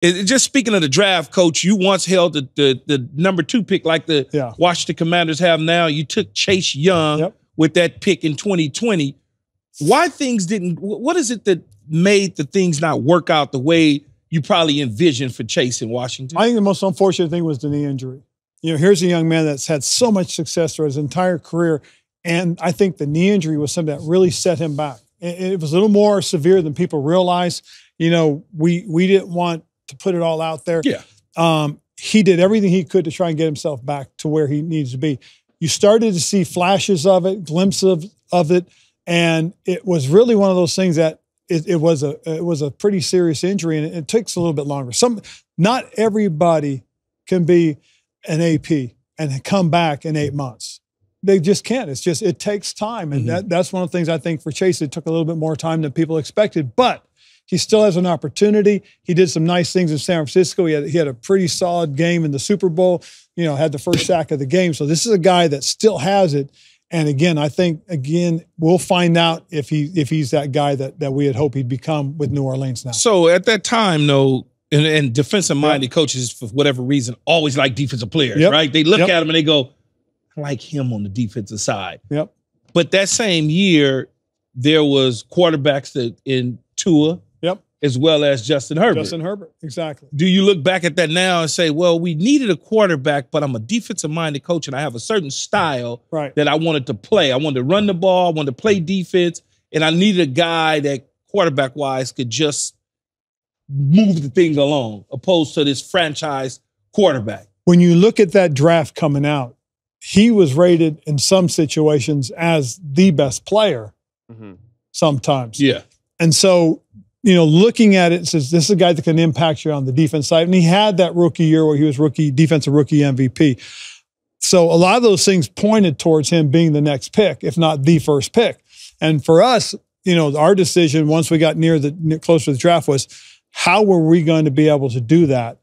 Just speaking of the draft, Coach, you once held the number 2 pick like the Washington Commanders have now. You took Chase Young with that pick in 2020. Why things didn't – what is it that made the things not work out the way you probably envisioned for Chase in Washington? I think the most unfortunate thing was the knee injury. You know, here's a young man that's had so much success through his entire career, and I think the knee injury was something that really set him back. It was a little more severe than people realize. You know, we didn't want to put it all out there. Yeah. He did everything he could to try and get himself back to where he needs to be. You started to see flashes of it, glimpses of it, and it was really one of those things that it was a pretty serious injury, and it takes a little bit longer. Not everybody can be an AP and come back in 8 months. They just can't. It takes time, and that's one of the things I think for Chase. It took a little bit more time than people expected, but he still has an opportunity. He did some nice things in San Francisco. He had a pretty solid game in the Super Bowl. You know, had the first sack of the game. So this is a guy that still has it. And again, I think we'll find out if he's that guy that we had hoped he'd become with New Orleans now. So at that time, though, and defensive-minded coaches, for whatever reason, always like defensive players, right? They look at him and they go, I like him on the defensive side. But that same year, there was quarterbacks in Tua, as well as Justin Herbert. Justin Herbert, exactly. Do you look back at that now and say, well, we needed a quarterback, but I'm a defensive-minded coach, and I have a certain style that I wanted to play. I wanted to run the ball. I wanted to play defense, and I needed a guy that quarterback-wise could just move the thing along, opposed to this franchise quarterback. When you look at that draft coming out, he was rated in some situations as the best player sometimes. Yeah. And so, you know, looking at it, says this is a guy that can impact you on the defense side. And he had that rookie year where he was defensive rookie MVP. So a lot of those things pointed towards him being the next pick, if not the first pick. And for us, you know, our decision once we got closer to the draft was, how were we going to be able to do that?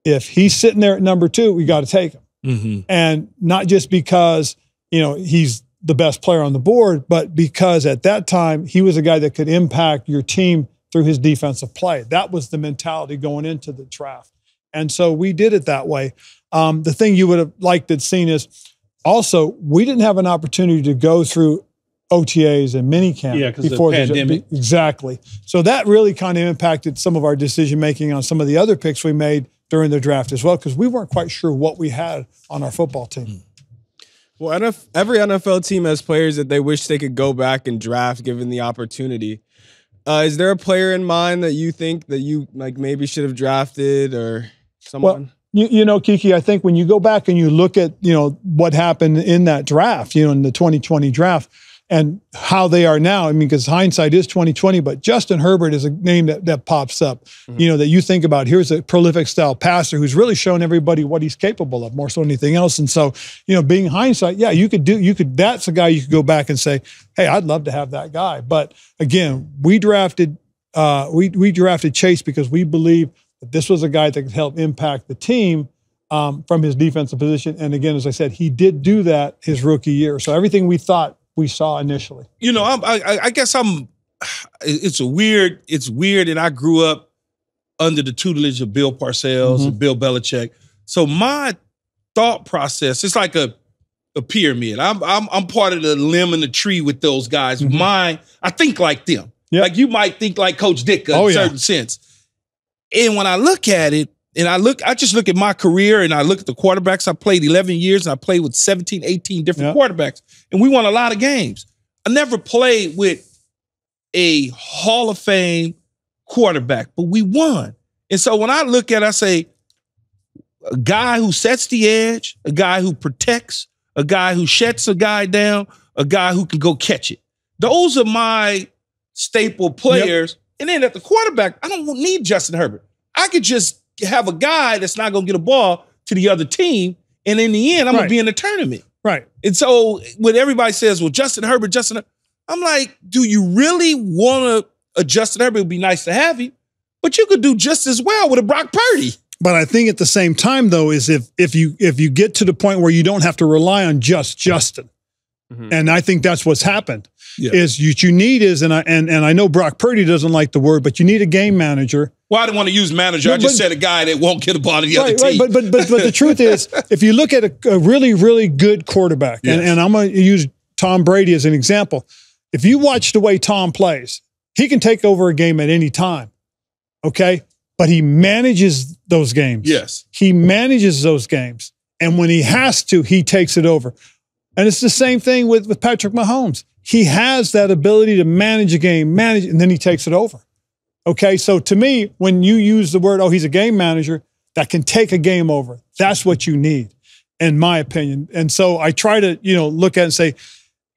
If he's sitting there at number 2, we got to take him. And not just because, you know, he's the best player on the board, but because at that time he was a guy that could impact your team through his defensive play. That was the mentality going into the draft. And so we did it that way. The thing you would have liked to have seen is also we didn't have an opportunity to go through OTAs and minicamp before the pandemic. Exactly. So that really kind of impacted some of our decision-making on some of the other picks we made during the draft as well, because we weren't quite sure what we had on our football team. Well, every NFL team has players that they wish they could go back and draft given the opportunity. Is there a player in mind that you think that you like maybe should have drafted or someone? Well, you know, Kiki, I think when you go back and you look at, you know, what happened in that draft, you know, in the 2020 draft, and how they are now. I mean, because hindsight is 2020, but Justin Herbert is a name that pops up, you know, that you think about. Here's a prolific style passer who's really shown everybody what he's capable of more so than anything else. And so, you know, being hindsight, that's a guy you could go back and say, hey, I'd love to have that guy. But again, we drafted Chase because we believe that this was a guy that could help impact the team from his defensive position. And again, as I said, he did do that his rookie year. So everything we thought we saw initially. You know, I guess it's weird, and I grew up under the tutelage of Bill Parcells and Bill Belichick. So my thought process, it's like a pyramid. I'm part of the limb and the tree with those guys. I think like them. Like you might think like Coach Dick in a certain sense. And when I look at it, and I just look at my career and I look at the quarterbacks. I played 11 years and I played with 17, 18 different quarterbacks. And we won a lot of games. I never played with a Hall of Fame quarterback, but we won. And so when I look at it, I say, a guy who sets the edge, a guy who protects, a guy who shuts a guy down, a guy who can go catch it. Those are my staple players. And then at the quarterback, I don't need Justin Herbert. I could just have a guy that's not going to get a ball to the other team, and in the end, I'm going to be in the tournament. Right. And so when everybody says, well, Justin Herbert, I'm like, do you really want a Justin Herbert? It would be nice to have him, but you could do just as well with a Brock Purdy. But I think at the same time, though, is if you get to the point where you don't have to rely on just Justin, And I think that's what's happened. Yeah. Is what you need is, and I know Brock Purdy doesn't like the word, but you need a game manager. Well, I didn't want to use manager. I just said a guy that won't get a ball to the other team. But the truth is, if you look at a really, really good quarterback, and I'm going to use Tom Brady as an example. If you watch the way Tom plays, he can take over a game at any time. Okay? But he manages those games. Yes. He manages those games. And when he has to, he takes it over. And it's the same thing with Patrick Mahomes. He has that ability to manage a game, and then he takes it over. Okay, so to me, when you use the word, he's a game manager that can take a game over, that's what you need, in my opinion. And so I try to, look at it and say,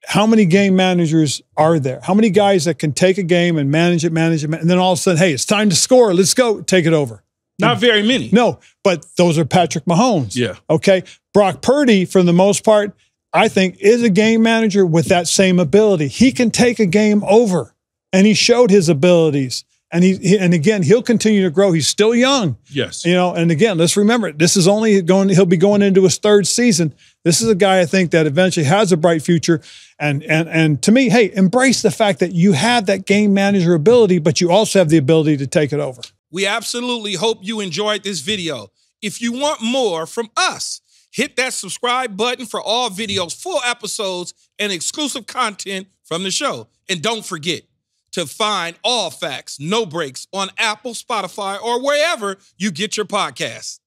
how many game managers are there? How many guys that can take a game and manage it, and then all of a sudden, hey, it's time to score. Let's go. Take it over. Not very many. No, but those are Patrick Mahomes. Yeah. Okay, Brock Purdy, for the most part, I think is a game manager with that same ability. He can take a game over, and he showed his abilities. And and again, he'll continue to grow. He's still young. Yes. And again, let's remember, this is he'll be going into his third season. This is a guy I think that eventually has a bright future. And to me, hey, embrace the fact that you have that game manager ability, but you also have the ability to take it over. We absolutely hope you enjoyed this video. If you want more from us, hit that subscribe button for all videos, full episodes, and exclusive content from the show. And don't forget to find All Facts, No Breaks on Apple, Spotify, or wherever you get your podcasts.